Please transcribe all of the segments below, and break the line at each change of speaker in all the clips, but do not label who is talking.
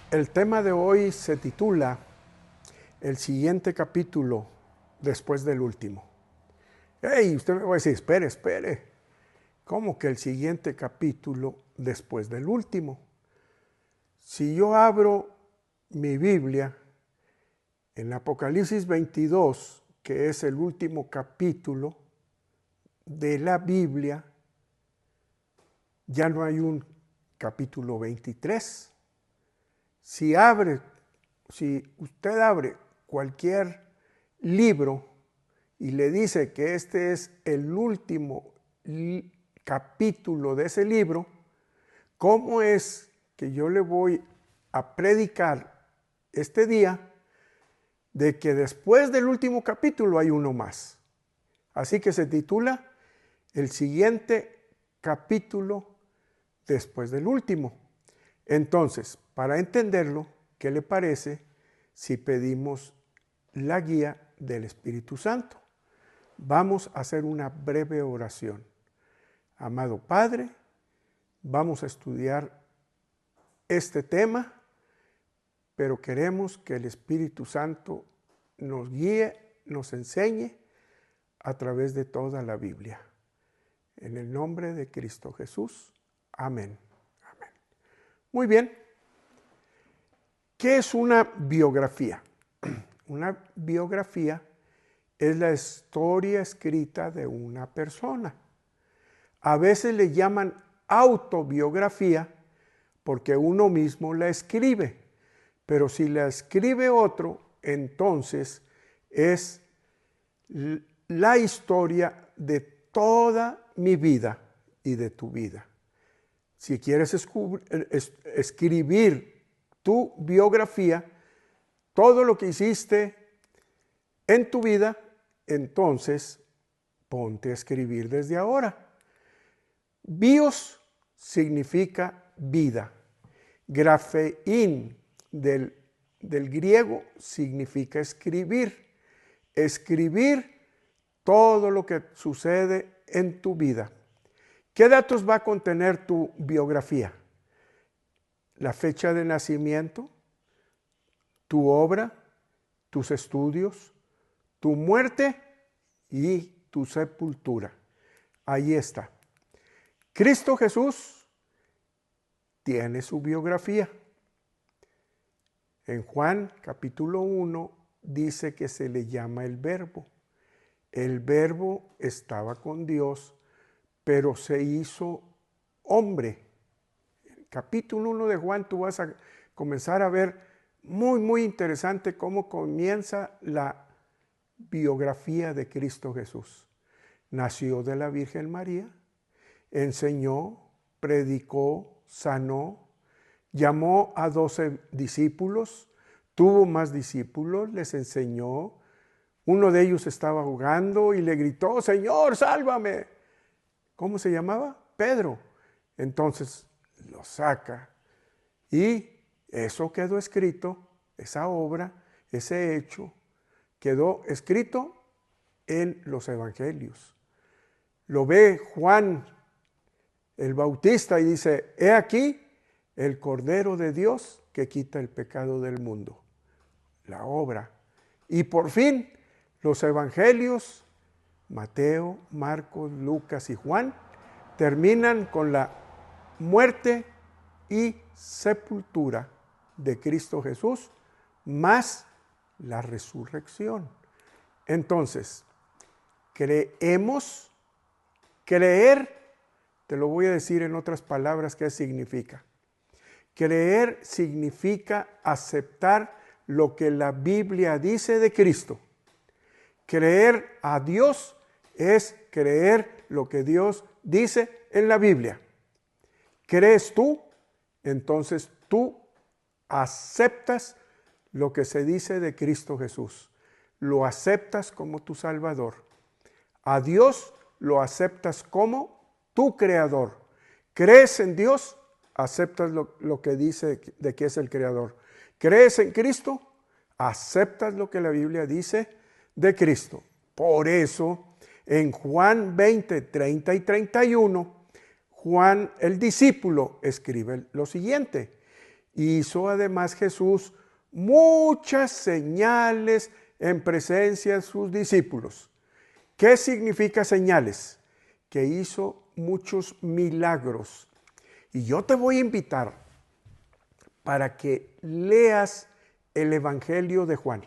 El tema de hoy se titula El siguiente capítulo después del último. Hey, usted me va a decir, espere. ¿Cómo que el siguiente capítulo después del último? Si yo abro mi Biblia en Apocalipsis 22, que es el último capítulo de la Biblia, ya no hay un capítulo 23. Si usted abre cualquier libro y le dice que este es el último capítulo de ese libro, ¿cómo es que yo le voy a predicar este día de que después del último capítulo hay uno más? Así que se titula El siguiente capítulo después del último. Entonces, para entenderlo, ¿qué le parece si pedimos la guía del Espíritu Santo? Vamos a hacer una breve oración. Amado Padre, vamos a estudiar este tema, pero queremos que el Espíritu Santo nos guíe, nos enseñe a través de toda la Biblia. En el nombre de Cristo Jesús. Amén. Amén. Muy bien. ¿Qué es una biografía? Una biografía es la historia escrita de una persona. A veces le llaman autobiografía porque uno mismo la escribe, pero si la escribe otro, entonces es la historia de toda mi vida y de tu vida. Si quieres escribir tu biografía, todo lo que hiciste en tu vida, entonces ponte a escribir desde ahora. Bios significa vida. Grafein del griego significa escribir. Escribir todo lo que sucede en tu vida. ¿Qué datos va a contener tu biografía? La fecha de nacimiento, tu obra, tus estudios, tu muerte y tu sepultura. Ahí está. Cristo Jesús tiene su biografía. En Juan capítulo 1 dice que se le llama el Verbo. El Verbo estaba con Dios, pero se hizo hombre. Capítulo 1 de Juan tú vas a comenzar a ver muy interesante cómo comienza la biografía de Cristo Jesús. Nació de la Virgen María, enseñó, predicó, sanó, llamó a 12 discípulos, tuvo más discípulos, les enseñó. Uno de ellos estaba jugando y le gritó, Señor, sálvame. ¿Cómo se llamaba? Pedro. Entonces lo saca y eso quedó escrito, esa obra, ese hecho, quedó escrito en los evangelios. Lo ve Juan el Bautista y dice, he aquí el Cordero de Dios que quita el pecado del mundo. La obra. Y por fin los evangelios, Mateo, Marcos, Lucas y Juan, terminan con la muerte y sepultura de Cristo Jesús, más la resurrección. Entonces, creemos, creer, te lo voy a decir en otras palabras, ¿qué significa? Creer significa aceptar lo que la Biblia dice de Cristo. Creer a Dios es creer lo que Dios dice en la Biblia. ¿Crees tú? Entonces tú aceptas lo que se dice de Cristo Jesús. Lo aceptas como tu Salvador. A Dios lo aceptas como tu Creador. ¿Crees en Dios? Aceptas lo que dice de que es el Creador. ¿Crees en Cristo? Aceptas lo que la Biblia dice de Cristo. Por eso, en Juan 20, 30 y 31, Juan, el discípulo, escribe lo siguiente. Hizo además Jesús muchas señales en presencia de sus discípulos. ¿Qué significa señales? Que hizo muchos milagros. Y yo te voy a invitar para que leas el Evangelio de Juan.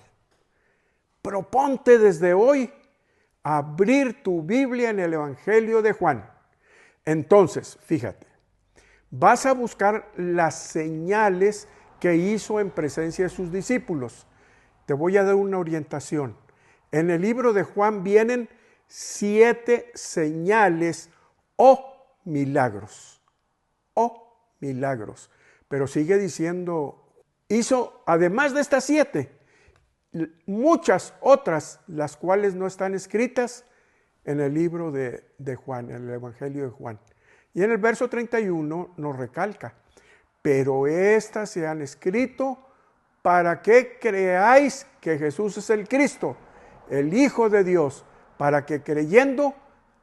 Proponte desde hoy abrir tu Biblia en el Evangelio de Juan. Entonces, fíjate, vas a buscar las señales que hizo en presencia de sus discípulos. Te voy a dar una orientación. En el libro de Juan vienen 7 señales o milagros. O milagros. Pero sigue diciendo, hizo, además de estas 7, muchas otras, las cuales no están escritas en el libro de Juan, en el Evangelio de Juan. Y en el verso 31 nos recalca, pero estas se han escrito para que creáis que Jesús es el Cristo, el Hijo de Dios, para que creyendo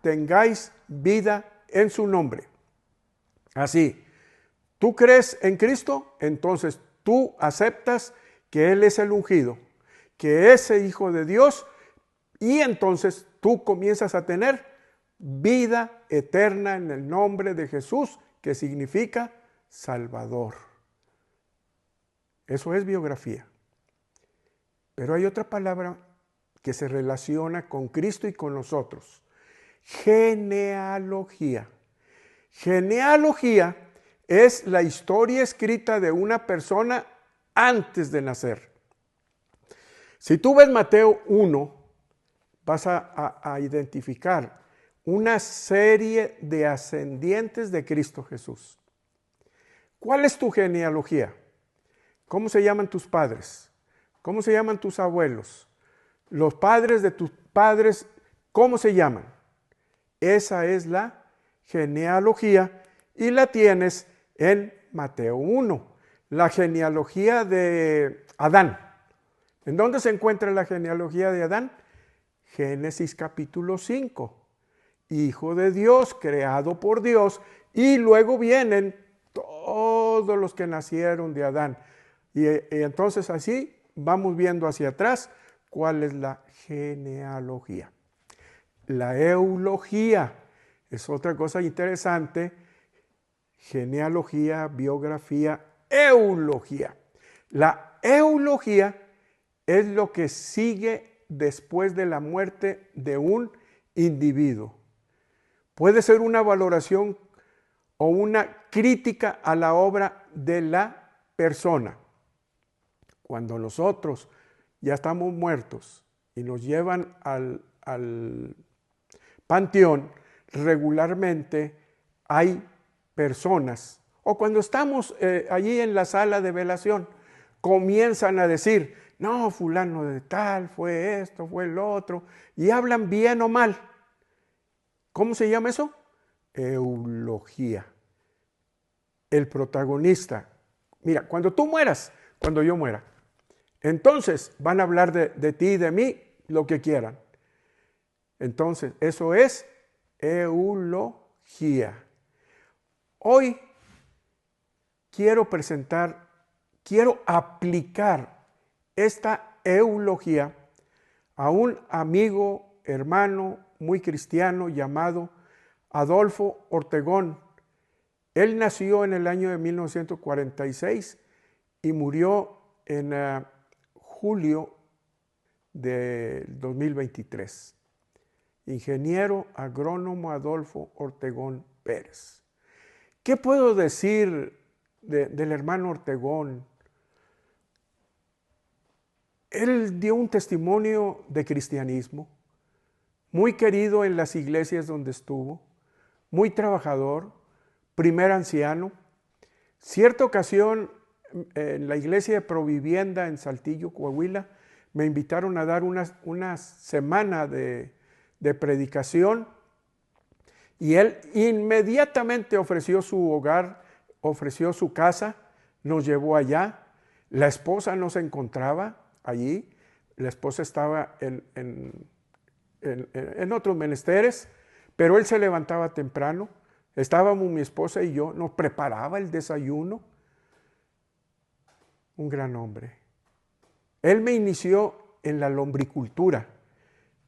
tengáis vida en su nombre. Así, ¿tú crees en Cristo? Entonces tú aceptas que Él es el ungido, que es el Hijo de Dios, y entonces tú comienzas a tener vida eterna en el nombre de Jesús, que significa Salvador. Eso es biografía. Pero hay otra palabra que se relaciona con Cristo y con nosotros. Genealogía. Genealogía es la historia escrita de una persona antes de nacer. Si tú ves Mateo 1, vas a identificar una serie de ascendientes de Cristo Jesús. ¿Cuál es tu genealogía? ¿Cómo se llaman tus padres? ¿Cómo se llaman tus abuelos? Los padres de tus padres, ¿cómo se llaman? Esa es la genealogía y la tienes en Mateo 1. La genealogía de Adán. ¿En dónde se encuentra la genealogía de Adán? Génesis capítulo 5. Hijo de Dios, creado por Dios, y luego vienen todos los que nacieron de Adán. Y entonces así vamos viendo hacia atrás cuál es la genealogía. La eulogía es otra cosa interesante. Genealogía, biografía, eulogía. La eulogía es lo que sigue después de la muerte de un individuo. Puede ser una valoración o una crítica a la obra de la persona. Cuando nosotros ya estamos muertos y nos llevan al panteón, regularmente hay personas, o cuando estamos allí en la sala de velación, comienzan a decir, no, fulano de tal, fue esto, fue el otro, y hablan bien o mal. ¿Cómo se llama eso? Eulogía. El protagonista. Mira, cuando tú mueras, cuando yo muera, entonces van a hablar de ti y de mí lo que quieran. Entonces, eso es eulogía. Hoy quiero aplicar esta eulogía a un amigo, hermano, muy cristiano llamado Adolfo Ortegón. Él nació en el año de 1946 y murió en julio del 2023. Ingeniero agrónomo Adolfo Ortegón Pérez. ¿Qué puedo decir del hermano Ortegón? Él dio un testimonio de cristianismo, muy querido en las iglesias donde estuvo, muy trabajador, primer anciano. Cierta ocasión, en la iglesia de Provivienda en Saltillo, Coahuila, me invitaron a dar una semana de predicación y él inmediatamente ofreció su hogar, ofreció su casa, nos llevó allá. La esposa no se encontraba allí, la esposa estaba en otros menesteres, pero él se levantaba temprano, estábamos mi esposa y yo, nos preparaba el desayuno un gran hombre. Él me inició en la lombricultura.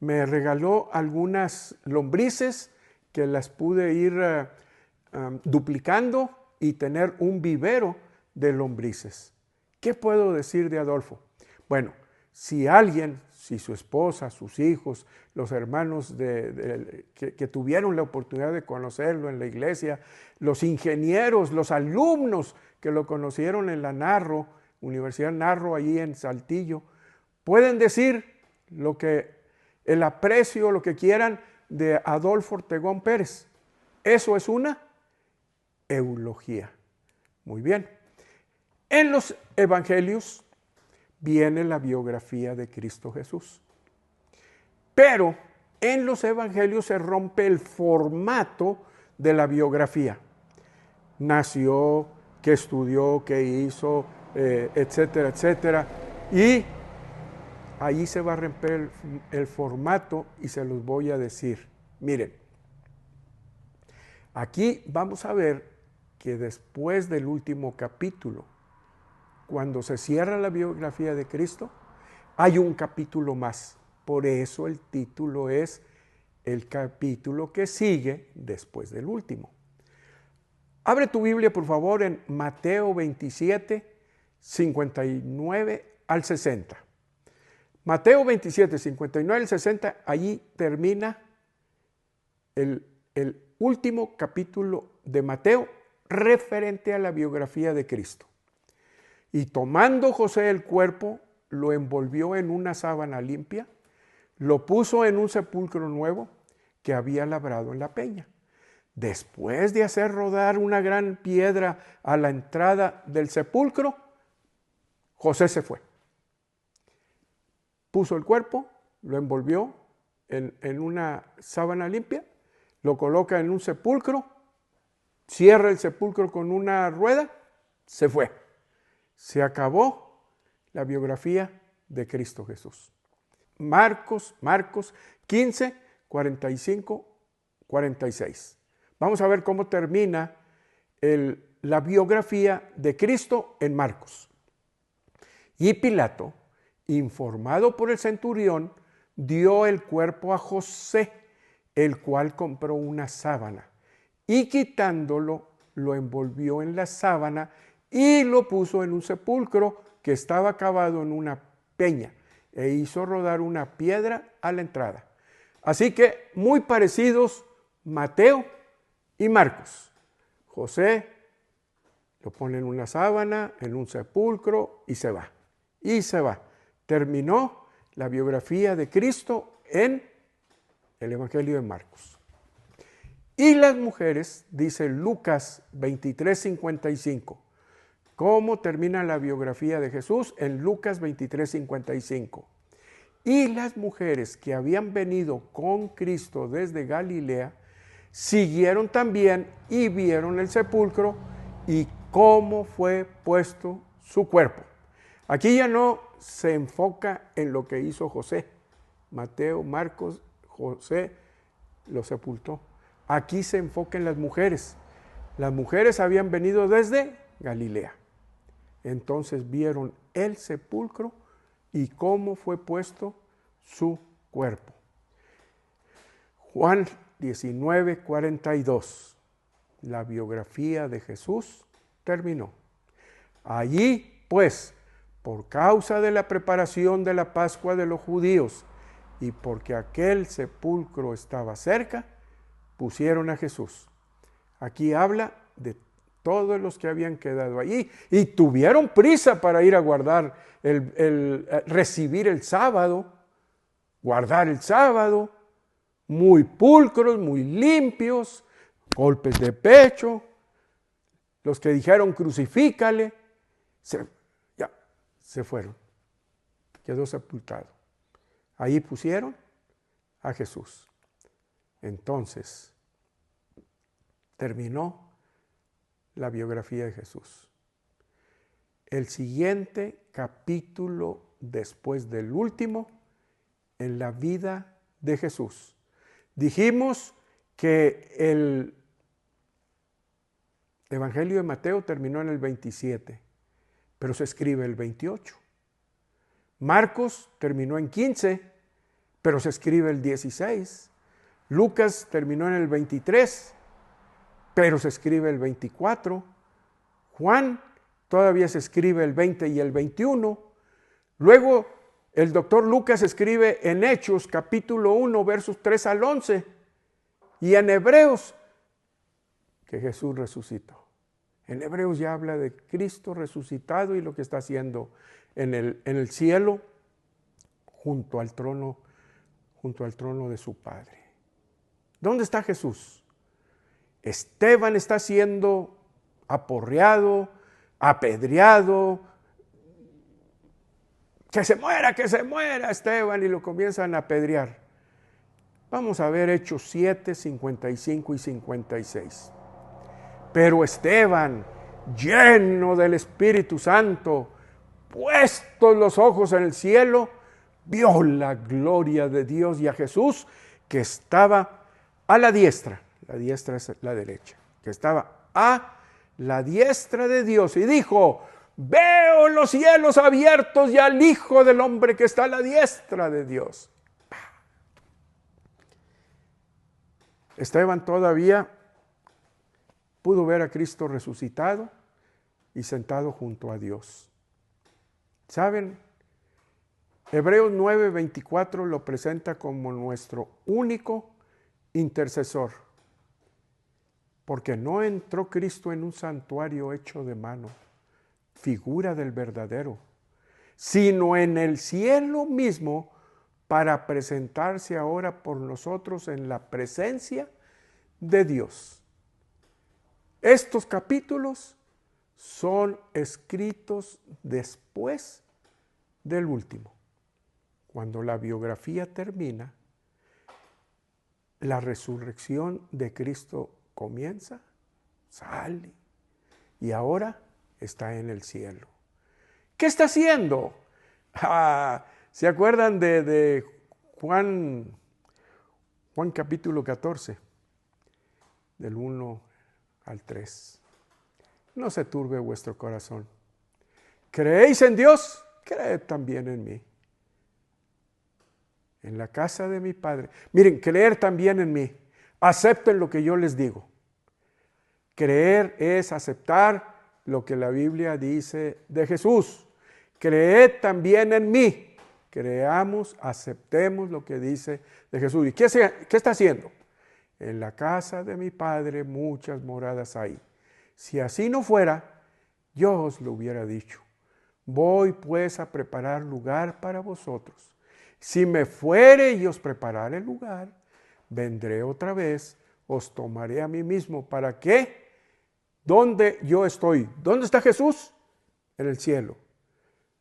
Me regaló algunas lombrices que las pude ir duplicando y tener un vivero de lombrices. ¿Qué puedo decir de Adolfo? Bueno, si alguien, si su esposa, sus hijos, los hermanos que tuvieron la oportunidad de conocerlo en la iglesia, los ingenieros, los alumnos que lo conocieron en la Narro, Universidad Narro, allí en Saltillo, pueden decir el aprecio, lo que quieran de Adolfo Ortegón Pérez. Eso es una eulogía. Muy bien. En los evangelios viene la biografía de Cristo Jesús. Pero en los evangelios se rompe el formato de la biografía. Nació, que estudió, que hizo, etcétera, etcétera. Y ahí se va a romper el formato y se los voy a decir. Miren, aquí vamos a ver que después del último capítulo, cuando se cierra la biografía de Cristo, hay un capítulo más. Por eso el título es el capítulo que sigue después del último. Abre tu Biblia, por favor, en Mateo 27, 59 al 60. Mateo 27, 59 al 60, allí termina el último capítulo de Mateo referente a la biografía de Cristo. Y tomando José el cuerpo, lo envolvió en una sábana limpia, lo puso en un sepulcro nuevo que había labrado en la peña. Después de hacer rodar una gran piedra a la entrada del sepulcro, José se fue. Puso el cuerpo, lo envolvió en una sábana limpia, lo coloca en un sepulcro, cierra el sepulcro con una rueda, se fue. Se acabó la biografía de Cristo Jesús. Marcos 15, 45, 46. Vamos a ver cómo termina la biografía de Cristo en Marcos. Y Pilato, informado por el centurión, dio el cuerpo a José, el cual compró una sábana, y quitándolo, lo envolvió en la sábana y lo puso en un sepulcro que estaba cavado en una peña, e hizo rodar una piedra a la entrada. Así que muy parecidos Mateo y Marcos. José lo pone en una sábana, en un sepulcro y se va. Y se va. Terminó la biografía de Cristo en el Evangelio de Marcos. Y las mujeres, dice Lucas 23:55. ¿Cómo termina la biografía de Jesús? En Lucas 23:55. Y las mujeres que habían venido con Cristo desde Galilea, siguieron también y vieron el sepulcro y cómo fue puesto su cuerpo. Aquí ya no se enfoca en lo que hizo José. Mateo, Marcos, José lo sepultó. Aquí se enfoca en las mujeres. Las mujeres habían venido desde Galilea. Entonces vieron el sepulcro y cómo fue puesto su cuerpo. Juan 19:42. La biografía de Jesús terminó. Allí, pues, por causa de la preparación de la Pascua de los judíos y porque aquel sepulcro estaba cerca, pusieron a Jesús. Aquí habla de todos los que habían quedado allí y tuvieron prisa para ir a guardar, recibir el sábado, guardar el sábado, muy pulcros, muy limpios, golpes de pecho, los que dijeron crucifícale, se fueron, quedó sepultado. Ahí pusieron a Jesús. Entonces, terminó la biografía de Jesús. El siguiente capítulo después del último, en la vida de Jesús. Dijimos que el Evangelio de Mateo terminó en el 27. pero se escribe el 28. Marcos terminó en 15, pero se escribe el 16. Lucas terminó en el 23, pero se escribe el 24. Juan todavía se escribe el 20 y el 21. Luego el doctor Lucas escribe en Hechos capítulo 1 versos 3 al 11 y en Hebreos que Jesús resucitó. En Hebreos ya habla de Cristo resucitado y lo que está haciendo en el cielo junto al trono de su Padre. ¿Dónde está Jesús? Esteban está siendo aporreado, apedreado. Que se muera Esteban, y lo comienzan a apedrear. Vamos a ver Hechos 7, 55 y 56. Pero Esteban, lleno del Espíritu Santo, puestos los ojos en el cielo, vio la gloria de Dios y a Jesús que estaba a la diestra. La diestra es la derecha. Que estaba a la diestra de Dios y dijo: veo los cielos abiertos y al Hijo del Hombre que está a la diestra de Dios. Esteban todavía pudo ver a Cristo resucitado y sentado junto a Dios. ¿Saben? Hebreos 9:24 lo presenta como nuestro único intercesor, porque no entró Cristo en un santuario hecho de mano, figura del verdadero, sino en el cielo mismo, para presentarse ahora por nosotros en la presencia de Dios. Estos capítulos son escritos después del último. Cuando la biografía termina, la resurrección de Cristo comienza, sale y ahora está en el cielo. ¿Qué está haciendo? ¿Se acuerdan de Juan capítulo 14, del 1 al 3? No se turbe vuestro corazón. ¿Creéis en Dios? Creed también en mí. En la casa de mi Padre. Miren, creer también en mí. Acepten lo que yo les digo. Creer es aceptar lo que la Biblia dice de Jesús. Creed también en mí. Creamos, aceptemos lo que dice de Jesús. ¿Y qué está haciendo? En la casa de mi Padre muchas moradas hay. Si así no fuera, yo os lo hubiera dicho. Voy pues a preparar lugar para vosotros. Si me fuere y os preparare el lugar, vendré otra vez, os tomaré a mí mismo. ¿Para qué? ¿Dónde yo estoy? ¿Dónde está Jesús? En el cielo.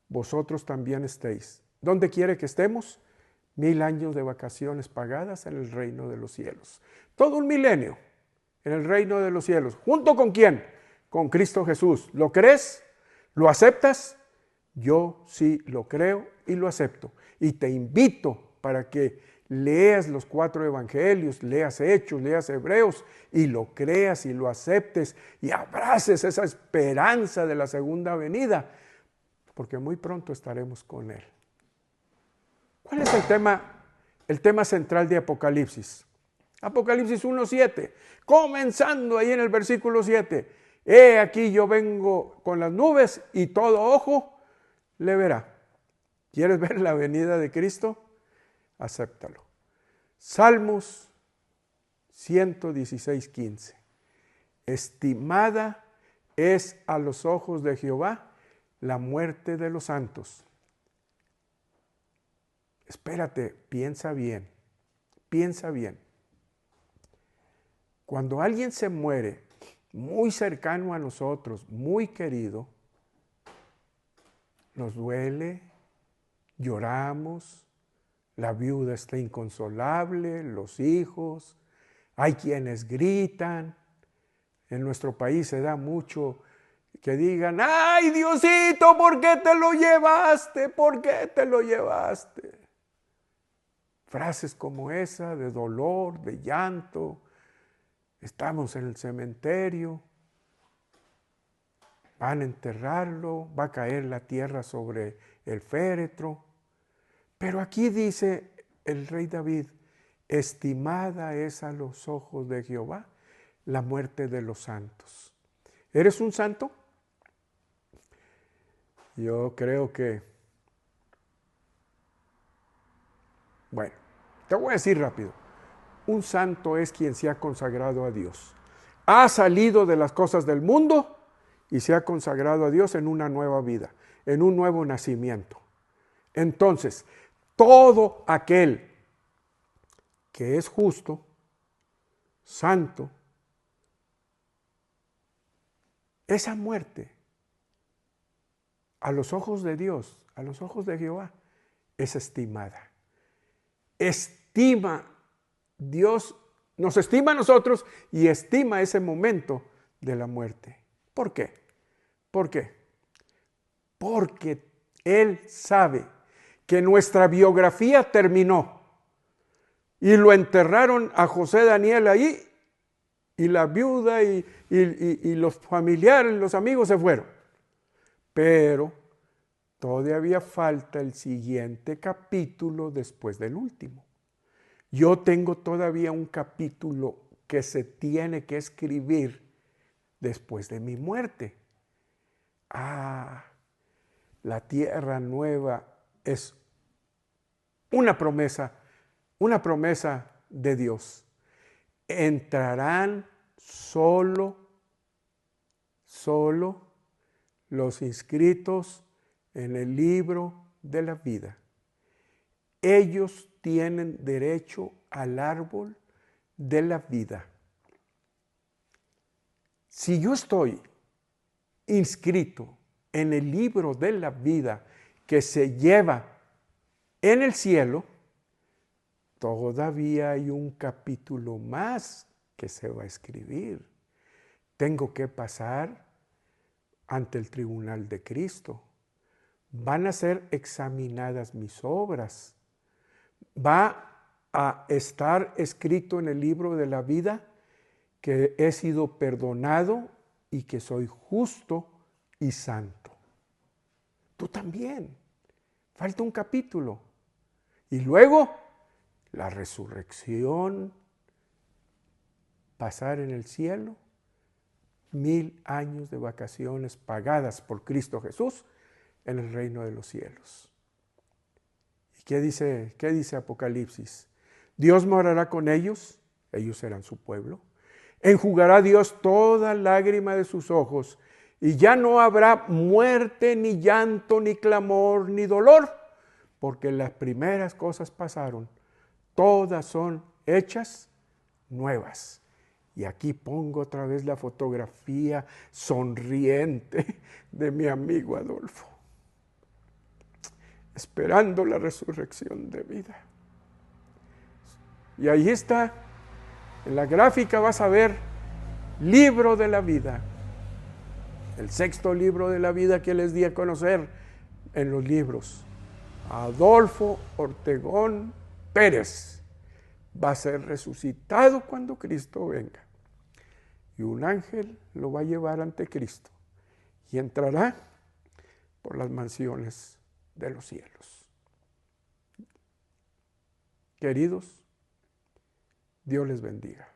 Vosotros también estéis. ¿Dónde quiere que estemos? 1000 años de vacaciones pagadas en el reino de los cielos. Todo un milenio en el reino de los cielos. ¿Junto con quién? Con Cristo Jesús. ¿Lo crees? ¿Lo aceptas? Yo sí lo creo y lo acepto. Y te invito para que leas los 4 evangelios, leas Hechos, leas Hebreos y lo creas y lo aceptes y abraces esa esperanza de la segunda venida, porque muy pronto estaremos con Él. ¿Cuál es el tema central de Apocalipsis? Apocalipsis 1:7, comenzando ahí en el versículo 7. He aquí yo vengo con las nubes y todo ojo le verá. ¿Quieres ver la venida de Cristo? Acéptalo. Salmos 116:15. Estimada es a los ojos de Jehová la muerte de los santos. Espérate, piensa bien, piensa bien. Cuando alguien se muere muy cercano a nosotros, muy querido, nos duele, lloramos, la viuda está inconsolable, los hijos, hay quienes gritan. En nuestro país se da mucho que digan: ¡ay, Diosito, ¿por qué te lo llevaste? ¿Por qué te lo llevaste? Frases como esa de dolor, de llanto. Estamos en el cementerio. van a enterrarlo, va a caer la tierra sobre el féretro. Pero aquí dice el rey David, estimada es a los ojos de Jehová la muerte de los santos. ¿Eres un santo? Yo creo que, bueno, te voy a decir rápido. Un santo es quien se ha consagrado a Dios. Ha salido de las cosas del mundo y se ha consagrado a Dios en una nueva vida, en un nuevo nacimiento. Entonces, todo aquel que es justo, santo, esa muerte a los ojos de Dios, a los ojos de Jehová, es estimada. Estima, Dios nos estima a nosotros y estima ese momento de la muerte. ¿Por qué? ¿Por qué? Porque Él sabe que nuestra biografía terminó y lo enterraron a José Daniel ahí y la viuda y los familiares, los amigos se fueron. Pero todavía falta el siguiente capítulo después del último. Yo tengo todavía un capítulo que se tiene que escribir después de mi muerte. La tierra nueva es una promesa de Dios. Entrarán solo los inscritos en el libro de la vida. Ellos tienen derecho al árbol de la vida. Si yo estoy inscrito en el libro de la vida que se lleva en el cielo, todavía hay un capítulo más que se va a escribir. Tengo que pasar ante el tribunal de Cristo. Van a ser examinadas mis obras. Va a estar escrito en el libro de la vida que he sido perdonado y que soy justo y santo. Tú también. Falta un capítulo. Y luego, la resurrección, pasar en el cielo, 1000 años de vacaciones pagadas por Cristo Jesús en el reino de los cielos. ¿Y qué dice Apocalipsis? Dios morará con ellos, ellos serán su pueblo. Enjugará Dios toda lágrima de sus ojos y ya no habrá muerte, ni llanto, ni clamor, ni dolor, porque las primeras cosas pasaron. Todas son hechas nuevas. Y aquí pongo otra vez la fotografía sonriente de mi amigo Adolfo, esperando la resurrección de vida. Y ahí está, en la gráfica vas a ver libro de la vida, el 6º libro de la vida que les di a conocer en los libros. Adolfo Ortegón Pérez va a ser resucitado cuando Cristo venga. Y un ángel lo va a llevar ante Cristo y entrará por las mansiones de los cielos. Queridos, Dios les bendiga.